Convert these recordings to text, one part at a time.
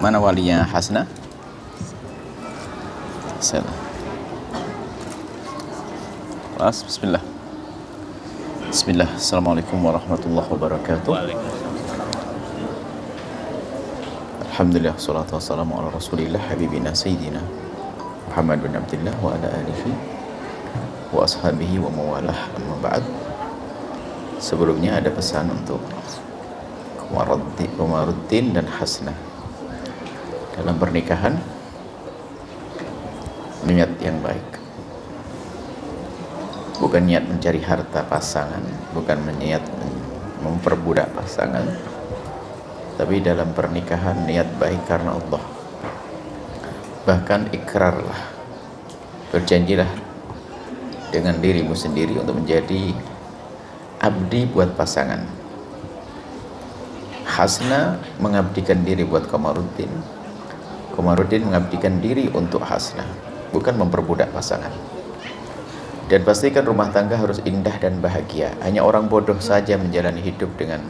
Mana walinya Hasna? Salam. Bismillah. Bismillah. Assalamualaikum warahmatullahi wabarakatuh. Alhamdulillah, salatu wassalamu ala rasulillah habibina sayyidina Muhammad bin Abdullah wa ala alihi wa ashabihi wa mawalah, amma ba'd. Sebelumnya ada pesan untuk Komaruddin dan Hasna. Dalam pernikahan, niat yang baik, bukan niat mencari harta pasangan, bukan niat memperbudak pasangan, tapi dalam pernikahan niat baik karena Allah. Bahkan ikrarlah, berjanjilah dengan dirimu sendiri untuk menjadi abdi buat pasangan. Hasna mengabdikan diri buat Komaruddin, Komaruddin mengabdikan diri untuk Hasna, bukan memperbudak pasangan. Dan pastikan rumah tangga harus indah dan bahagia. Hanya orang bodoh saja menjalani hidup dengan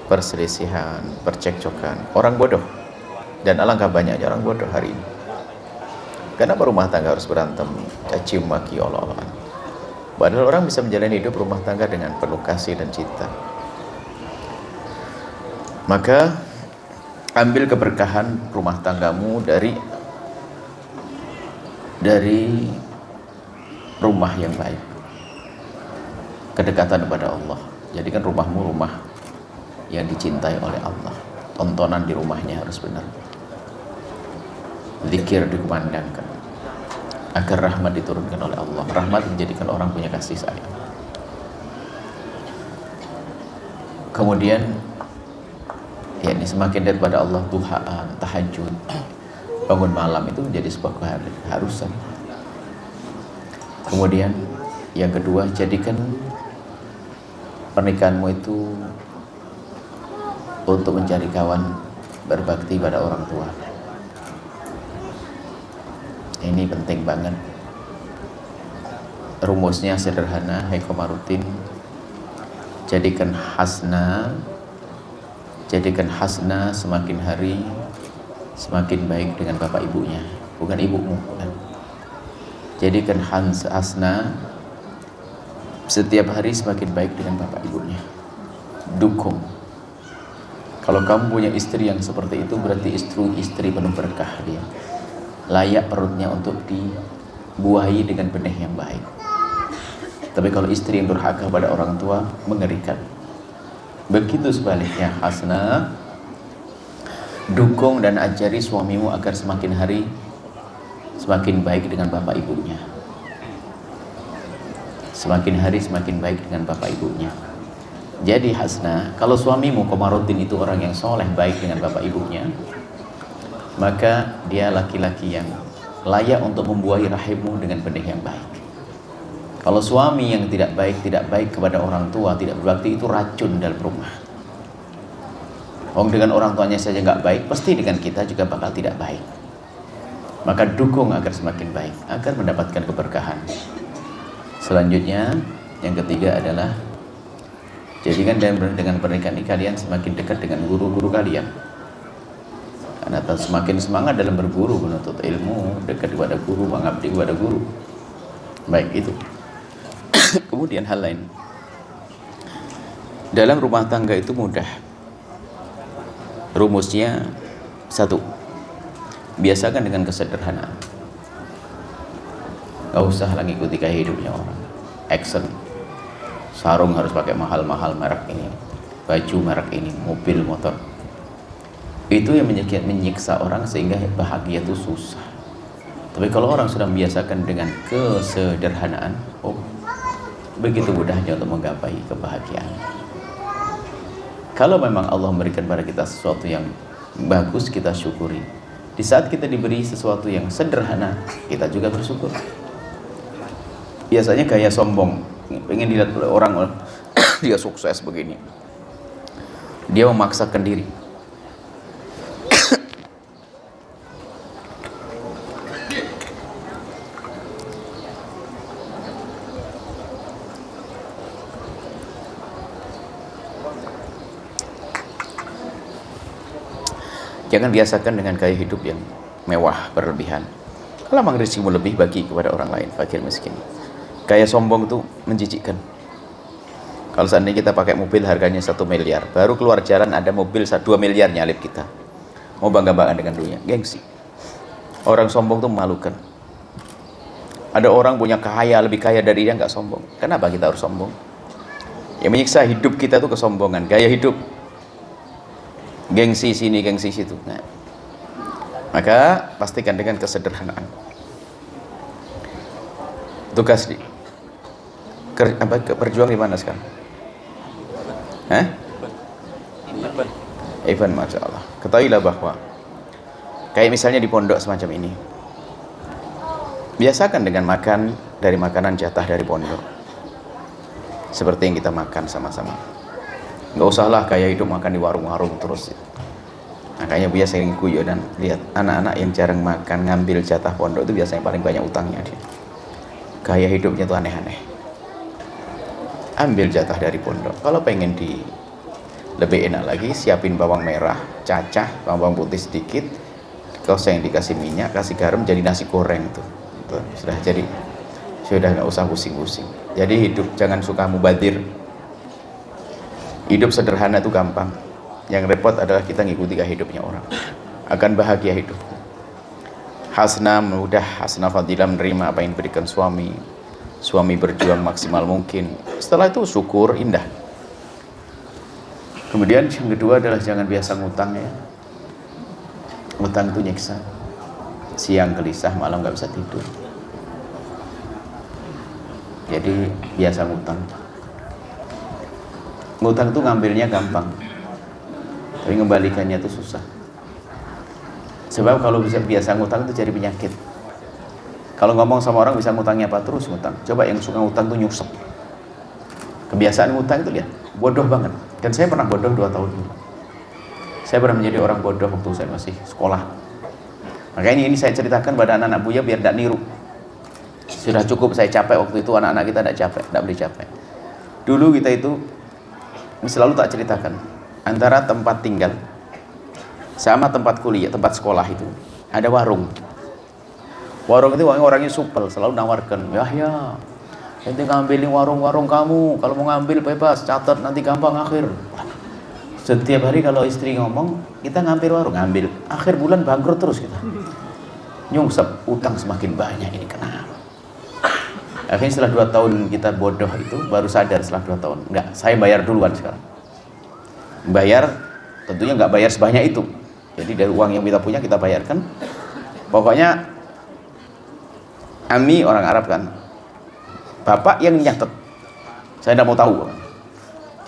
perselisihan, percekcokan. Orang bodoh. Dan alangkah banyaknya orang bodoh hari ini. Kenapa rumah tangga harus berantem, caci maki, olah-olahan? Padahal orang bisa menjalani hidup rumah tangga dengan penuh kasih dan cinta. Maka ambil keberkahan rumah tanggamu dari rumah yang baik, kedekatan kepada Allah. Jadikan rumahmu rumah yang dicintai oleh Allah. Tontonan di rumahnya harus benar, zikir dikumandangkan, agar rahmat diturunkan oleh Allah. Rahmat menjadikan orang punya kasih sayang. Kemudian yakni semakin dekat pada Allah, duhaan, tahajud, bangun malam itu menjadi sebuah keharusan. Kemudian yang kedua, jadikan pernikahanmu itu untuk mencari kawan, berbakti pada orang tua. Ini penting banget. Rumusnya sederhana, hai Komaruddin, jadikan Hasna semakin hari semakin baik dengan bapak ibunya, bukan ibumu, bukan. Jadikan Hasna setiap hari semakin baik dengan bapak ibunya. Dukung. Kalau kamu punya istri yang seperti itu, berarti istri penuh berkah dia. Layak perutnya untuk dibuahi dengan benih yang baik. Tapi kalau istri yang durhaka pada orang tua, mengerikan. Begitu sebaliknya, Hasna, dukung dan ajari suamimu agar semakin hari semakin baik dengan bapak ibunya. Semakin hari semakin baik dengan bapak ibunya. Jadi Hasna, kalau suamimu Komaruddin itu orang yang soleh, baik dengan bapak ibunya, maka dia laki-laki yang layak untuk membuahi rahimmu dengan benih yang baik. Kalau suami yang tidak baik kepada orang tua, tidak berbakti, itu racun dalam rumah. Dengan orang tuanya saja nggak baik, pasti dengan kita juga bakal tidak baik. Maka dukung agar semakin baik, agar mendapatkan keberkahan. Selanjutnya, yang ketiga adalah jadikan dengan pernikahan ini kalian semakin dekat dengan guru-guru kalian. Karena semakin semangat dalam berguru, menuntut ilmu, dekat kepada guru, mengabdi kepada guru. Baik itu. Kemudian hal lain. Dalam rumah tangga itu mudah. Rumusnya satu. Biasakan dengan kesederhanaan. Gak usah lagi ikuti gaya hidupnya orang. Action. Sarung harus pakai mahal-mahal merek ini, baju merek ini, mobil, motor. Itu yang menyiksa orang sehingga bahagia itu susah. Tapi kalau orang sudah membiasakan dengan kesederhanaan, begitu mudahnya untuk menggapai kebahagiaan. Kalau memang Allah memberikan pada kita sesuatu yang bagus, kita syukuri. Di saat kita diberi sesuatu yang sederhana, kita juga bersyukur. Biasanya gaya sombong, pengen dilihat oleh orang, dia sukses begini, dia memaksakan diri. Jangan biasakan dengan gaya hidup yang mewah berlebihan. Kalau memang rezekimu lebih, bagi kepada orang lain, fakir miskin. Gaya sombong itu menjijikkan. Kalau seandainya kita pakai mobil harganya 1 miliar, baru keluar jalan ada mobil 2 miliar nyalip kita, mau bangga-banggaan dengan dunia, gengsi. Orang sombong itu memalukan. Ada orang punya kaya, lebih kaya dari dia, nggak sombong. Kenapa kita harus sombong? Yang menyiksa hidup kita itu kesombongan, gaya hidup, gengsi sini, gengsi situ. Nah, maka pastikan dengan kesederhanaan. Tugas berjuang di mana sekarang? Event, masya Allah. Ketahuilah bahwa kayak misalnya di pondok semacam ini, biasakan dengan makan dari makanan jatah dari pondok, seperti yang kita makan sama-sama. Nggak usahlah kayak hidup makan di warung-warung terus. Makanya biasa sering guyon dan lihat anak-anak yang jarang makan ngambil jatah pondok itu biasanya paling banyak utangnya dia. Gaya hidupnya tuh aneh-aneh. Ambil jatah dari pondok. Kalau pengen lebih enak lagi, siapin bawang merah, cacah, bawang putih sedikit, yang dikasih minyak, kasih garam, jadi nasi goreng tuh. Sudah jadi, sudah nggak usah pusing-pusing. Jadi hidup jangan suka mubadir. Hidup sederhana itu gampang. Yang repot adalah kita ngikuti gaya hidupnya orang. Akan bahagia hidup. Hasna mudah, hasna fadilah menerima apa yang diberikan suami. Suami berjuang maksimal mungkin. Setelah itu syukur, indah. Kemudian yang kedua adalah jangan biasa ngutang ya. Ngutang itu nyiksa. Siang gelisah, malam nggak bisa tidur. Jadi biasa ngutang. Ngutang itu ngambilnya gampang, tapi ngembalikannya itu susah. Sebab kalau bisa biasa ngutang itu jadi penyakit. Kalau ngomong sama orang bisa ngutangnya apa terus ngutang. Coba yang suka ngutang tuh nyusep. Kebiasaan ngutang itu lihat, bodoh banget. Dan saya pernah bodoh 2 tahun dulu. Saya pernah menjadi orang bodoh waktu saya masih sekolah. Makanya ini saya ceritakan pada anak-anak Buya biar tidak niru. Sudah cukup saya capek waktu itu, anak-anak kita tidak capek, tidak boleh capek. Dulu kita itu selalu tak ceritakan antara tempat tinggal sama tempat kuliah, tempat sekolah itu ada warung. Warung itu orangnya supel, selalu nawarkan, ya, nanti ngambilin warung-warung kamu, kalau mau ngambil bebas, catat nanti gampang akhir. Setiap hari kalau istri ngomong, kita ngambil warung, ngambil. Akhir bulan bangkrut terus kita. Nyungsep, utang semakin banyak, ini kenapa? Akhirnya setelah 2 tahun kita bodoh itu, baru sadar setelah 2 tahun. Enggak, saya bayar duluan sekarang. Bayar, tentunya nggak bayar sebanyak itu. Jadi dari uang yang kita punya, kita bayarkan. Pokoknya, Ami orang Arab kan, bapak yang nyatet, saya tidak mau tahu.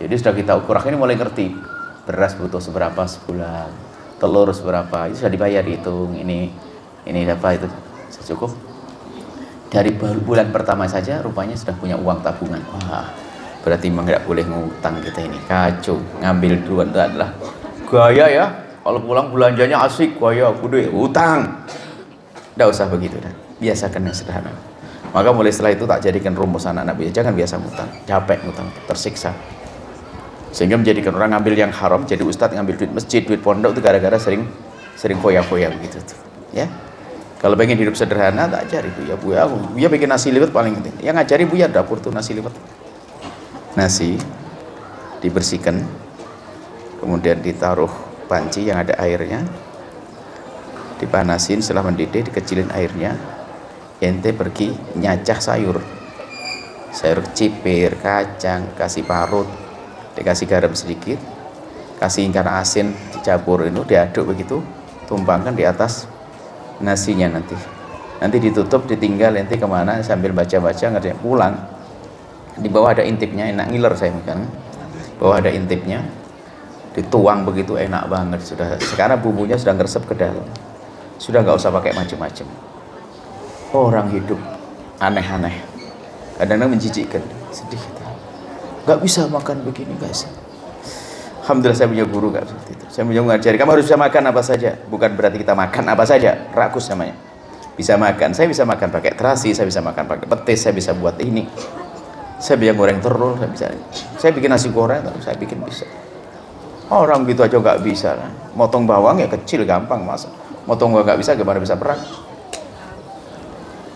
Jadi sudah kita ukur, akhirnya mulai ngerti beras butuh seberapa sebulan, telur seberapa, itu sudah dibayar, dihitung, ini apa itu cukup. Dari bulan pertama saja rupanya sudah punya uang tabungan. Wah, berarti memang tidak boleh ngutang kita ini, kacau. Ngambil duluan itu adalah gaya ya, kalau pulang belanjanya asik, gaya, kudu utang. Tidak usah begitu dah. Biasakan yang sederhana. Maka mulai setelah itu tak jadikan rumus anak-anak Buya, jangan biasa ngutang, capek ngutang, tersiksa. Sehingga menjadikan orang ngambil yang haram, jadi ustadz ngambil duit masjid, duit pondok itu gara-gara sering foya-foya begitu tuh. Ya. Kalau pengen hidup sederhana tak ajari Buya bikin nasi liwet paling penting. Yang ngajari Buya dapur tuh nasi liwet. Nasi dibersihkan, kemudian ditaruh panci yang ada airnya, dipanasin, setelah mendidih dikecilin airnya. Ente pergi nyacah sayur cipir, kacang, kasih parut, dikasih garam sedikit, kasih ikan asin dicampur, itu diaduk begitu, tumpangkan di atas nasinya, nanti ditutup, ditinggal ente kemana sambil baca-baca, ngerti, pulang di bawah ada intipnya, enak ngiler saya makan, bawah ada intipnya, dituang begitu enak banget. Sudah sekarang bumbunya sudah ngeresep ke dalam, sudah nggak usah pakai macam-macam. Orang hidup aneh-aneh, kadang-kadang menjijikkan, sedih kita. Gak bisa makan begini guys. Alhamdulillah saya punya guru gak seperti itu. Saya punya ngajari, kamu harus bisa makan apa saja. Bukan berarti kita makan apa saja, rakus namanya. Bisa makan, saya bisa makan pakai terasi, saya bisa makan pakai petis, saya bisa buat ini. Saya bisa goreng telur, saya bikin nasi goreng, saya bikin bisa. Orang gitu aja nggak bisa. Motong bawang ya kecil gampang, masa motong bawang nggak bisa, gimana bisa perang?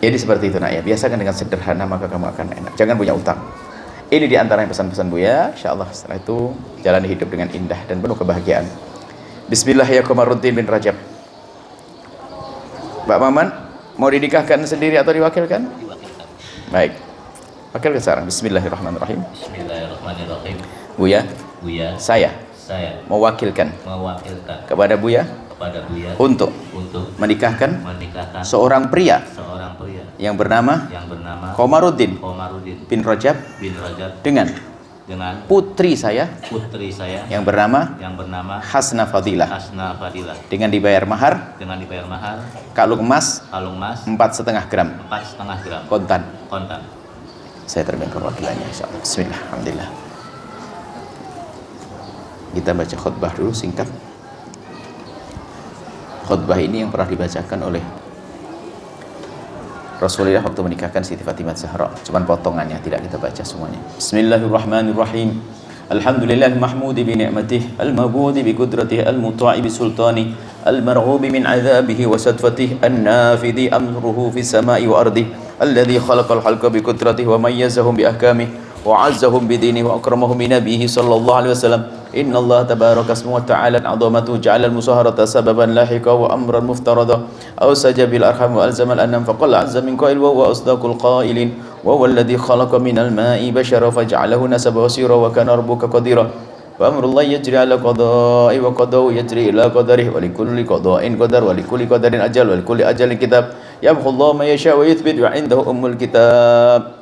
Jadi seperti itu nak ya, biasakan dengan sederhana maka kamu akan enak. Jangan punya utang. Ini diantara pesan-pesan Buya. InsyaAllah setelah itu jalani hidup dengan indah dan penuh kebahagiaan. Bismillahirrahmanirrahim bin Rajab. Mbak Maman mau dinikahkan sendiri atau diwakilkan? Baik, wakilkan sekarang. Bismillahirrahmanirrahim. Bismillahirrahmanirrahim. Buya, saya mewakilkan kepada Buya untuk menikahkan seorang pria yang bernama Komaruddin bin Rajab dengan putri saya yang bernama Hasna Fadilah, dengan dibayar mahar kalung emas 4,5 gram kontan. Saya terima perwakilannya insyaallah. Bismillah, alhamdulillah. Kita baca khutbah dulu singkat. Khutbah ini yang pernah dibacakan oleh Rasulullah waktu menikahkan Siti Fatimah Zahra. Cuman potongannya, tidak kita baca semuanya. Bismillahirrahmanirrahim. Alhamdulillah mahmudi bi ni'matih, al-mabudi bi qudratihi, al-muta'i bi sultani, al-marghubi min 'adzabihi wa sadfatih, an-nafidi amruhu fis sama'i wa ardi, alladhi khalaqal khalqa bi qudratihi wa mayyazahum bi ahkamihi وعزهم بدينه وأكرمهم بنبيه صلى الله عليه وسلم إن الله تبارك اسمه وتعالى عظمته جعل المصاهرة سببا لاحقا وأمرا مفترضا أوسج بالأرحام وألزم الأنام فقال عز من قائل وهو أصدق القائلين وهو الذي خلق من الماء بشرا فجعله نسبا وسيرا وكان ربك قديرا وأمر الله يجري على قضاء وقضاء يجري إلى قدره ولكل قضاء قدر ولكل قدر أجل ولكل أجل كتاب يمحو الله ما يشاء ويثبت وعنده أم الكتاب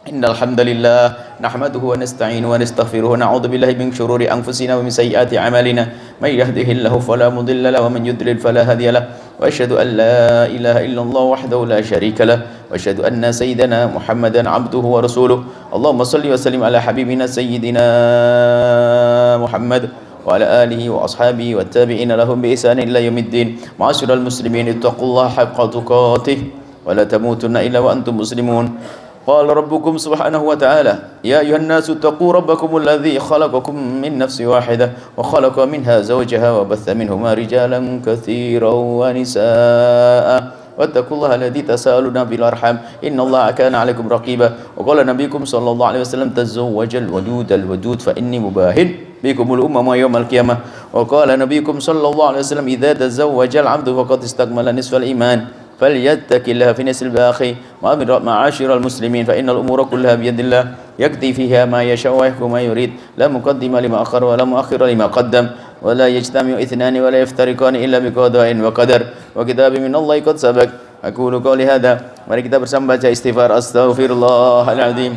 إن الحمد لله نحمده ونستعينه ونستغفره ونعوذ بالله من شرور أنفسنا ومن سيئات أعمالنا من يهده الله فلا مضل له ومن يضلل فلا هادي له وأشهد أن لا إله إلا الله وحده لا شريك له وأشهد أن سيدنا محمدا عبده ورسوله اللهم صل وسلم على حبيبنا سيدنا محمد وعلى آله وأصحابه والتابعين لهم بإحسان إلى يوم الدين معاشر المسلمين اتقوا الله حق تقاته ولا تموتن إلا وأنتم مسلمون قال ربكم سبحانه وتعالى يا أيها الناس اتقوا ربكم الذي خلقكم من نفس واحدة وخلق منها زوجها وبث منهما رجالا كثيرا ونساء واتقوا الله الذي تساءلون بالأرحام إن الله كان عليكم رقيبا وقال نبيكم صلى الله عليه وسلم تزوج الودود فإني مباهن بكم الأمم يوم القيامة وقال نبيكم صلى الله عليه وسلم إذا تزوج العبد فقد استكمل نصف الإيمان فليتق الله في نسل الباقي معاشر المسلمين فإن الأمور كلها بيد الله يقضي فيها ما يشاء ويحكم ما يريد لا مقدم لما أخر ولا مؤخر لما قدم ولا يجتمع اثنان ولا يفترقان إلا بقضاء وقدر وكتاب من الله قد سبق أقول قولي هذا. Mari kita bersama baca istighfar. Astaghfirullahaladzim,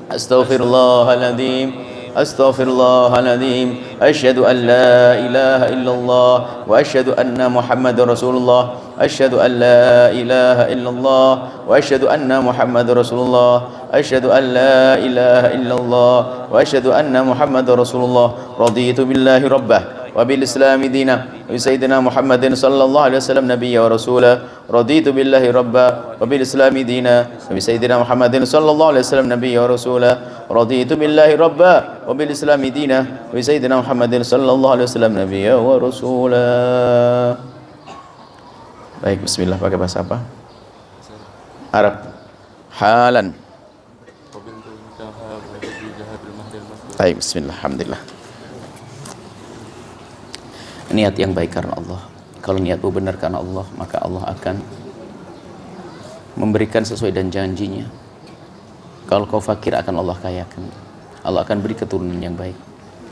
astaghfirullahaladzim, astaghfirullahaladzim. Asyhadu an la ilaha illallah wa asyhadu anna Muhammadar Rasulullah. Asyhadu an la ilaha illallah wa asyhadu anna Muhammadar Rasulullah. Asyhadu an la ilaha illallah wa asyhadu anna Muhammadar Rasulullah. Raditu billahi rabbah wa bil islami dina wa sayyidina Muhammadin sallallahu alaihi wasallam nabiyya wa rasula. Raditu billahi rabbah wa bil islami dina wa sayyidina Muhammadin sallallahu alaihi wasallam nabiyya wa rasula. Raditu billahi rabbah wa bil islami dina wa sayyidina Muhammadin sallallahu alaihi wasallam nabiyya wa rasula. Baik, bismillah. Pakai bahasa apa? Arab. Halan. Baik, bismillah, alhamdulillah. Niat yang baik karena Allah. Kalau niatmu benar karena Allah, maka Allah akan memberikan sesuai dan janjinya. Kalau kau fakir, akan Allah kayakan. Allah akan beri keturunan yang baik.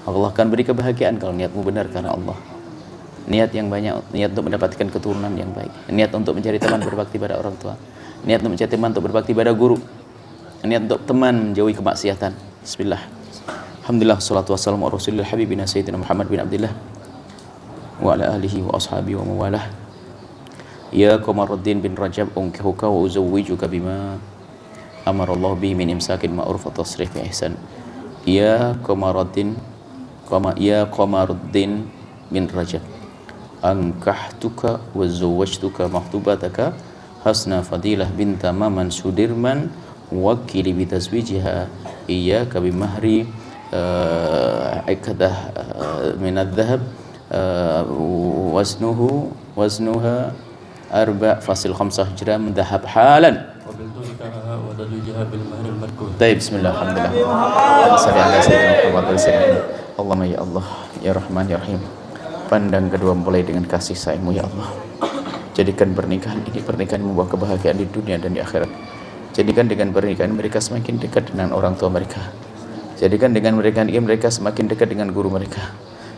Allah akan beri kebahagiaan kalau niatmu benar karena Allah. Niat yang banyak, niat untuk mendapatkan keturunan yang baik, niat untuk mencari teman berbakti pada orang tua, niat untuk mencari teman untuk berbakti pada guru, niat untuk teman menjauhi kemaksiatan. Bismillah. Alhamdulillah, salatu wassalamu ala rasulillah habibina sayyidina Muhammad bin Abdillah wa ala alihi wa ashabihi wa mawalah. Ya Komaruddin bin Rajab unkihuka wa uzawwijuka bima amarallahu bihi min imsakin ma'ruf wa tasrif bi ihsan. Ya Komaruddin bin Rajab ankahtuka wa zawwajtuka mahtubataka Hasna Fadilah binta Maman Sudirman wakili bitazwijiha iyyaka bimahri عقدة من الذهب وزنها 4.5 جرام ذهب حالا. طيب بسم الله الحمد لله. Salli ala sayyidina Muhammad wa sallam. Allahumma ya Allah ya Rahman ya Rahim. Pandang kedua mempelai dengan kasih sayang-Mu ya Allah. Jadikan pernikahan ini pernikahan yang membawa kebahagiaan di dunia dan di akhirat. Jadikan dengan pernikahan mereka semakin dekat dengan orang tua mereka. Jadikan dengan pernikahan ini mereka semakin dekat dengan guru mereka.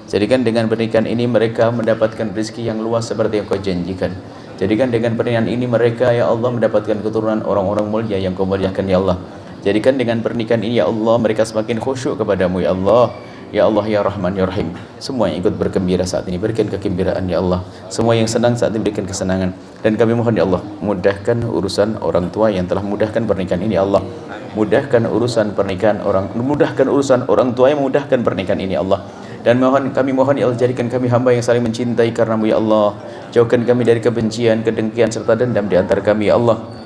Jadikan dengan pernikahan ini mereka mendapatkan rezeki yang luas seperti yang Kau janjikan. Jadikan dengan pernikahan ini mereka ya Allah mendapatkan keturunan orang-orang mulia yang Kau muliakan ya Allah. Jadikan dengan pernikahan ini ya Allah mereka semakin khusyuk kepadamu ya Allah. Ya Allah ya Rahman ya Rahim. Semua yang ikut bergembira saat ini berikan kegembiraan ya Allah. Semua yang senang saat ini berikan kesenangan. Dan kami mohon ya Allah mudahkan urusan orang tua yang telah mudahkan pernikahan ini ya Allah. Mudahkan urusan pernikahan mudahkan urusan orang tua yang memudahkan pernikahan ini ya Allah. Dan kami mohon ya Allah jadikan kami hamba yang saling mencintai karenamu ya Allah. Jauhkan kami dari kebencian, kedengkian serta dendam di antara kami ya Allah.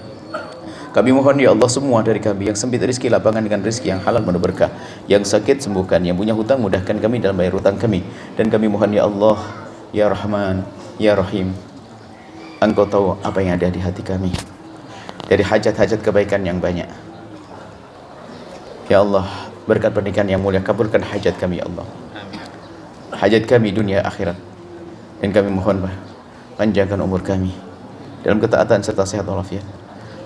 Kami mohon ya Allah semua dari kami yang sempit rezeki lapangan dengan rezeki yang halal penuh berkah, yang sakit sembuhkan, yang punya hutang mudahkan kami dalam bayar hutang kami. Dan kami mohon ya Allah ya Rahman ya Rahim, Engkau tahu apa yang ada di hati kami dari hajat-hajat kebaikan yang banyak. Ya Allah berkat pernikahan yang mulia kabulkan hajat kami ya Allah, hajat kami dunia akhirat. Dan kami mohon panjangkan umur kami dalam ketaatan serta sehat walafiat.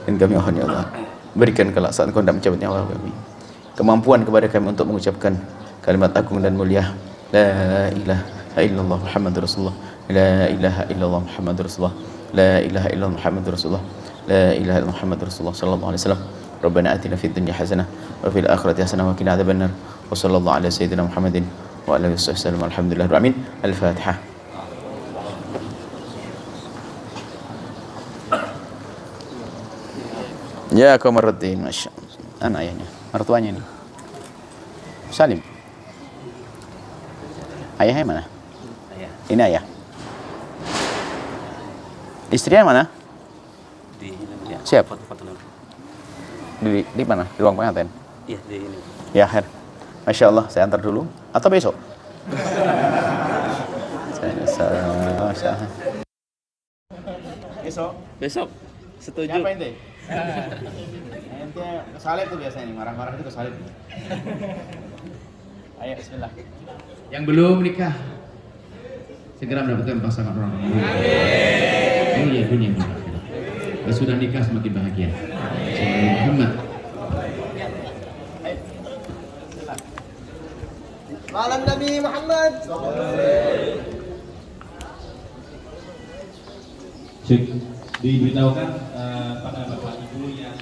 Dan kami mohon ya Allah berikan kelaksanaan Kau dalam mencapai nyawa kami, kemampuan kepada kami untuk mengucapkan kalimat agung dan mulia la ilaha illallah Muhammadur Rasulullah, la ilaha illallah Muhammadur Rasulullah, la ilaha illallah Muhammadur Rasulullah, la ilaha illallah Muhammadur Rasulullah sallallahu alaihi wasallam. Rabbana atina fid dunya hasanah wa fil akhirati hasanah wa qina adzabannar. Wa sallallahu ala sayyidina Muhammadin wa alihi wasallam. Alhamdulillah rabbil alamin. Al-Fatihah. Ya Komaruddin, Masya Allah. Anak ayahnya, mertuanya ini Salim. Ayahnya mana? Ayah. Ini ayah. Istrinya mana? Di ya. Siap. Di mana? Di ruang pengantin? Iya, di ini. Ya, Her. Masya Allah, saya antar dulu. Atau besok? Besok. Setuju. Siapa ente? Ente kesalib tuh biasanya nih, marah-marah itu kesalib. Ayo, bismillah. Yang belum menikah segera mendapatkan pasangan orang tua. Amin. Oh ya, dunia dan akhirat. Sudah nikah semakin bahagia. Amin. Muhammad. Malam Nabi Muhammad. Diberitahukan pada Bapak Ibu yang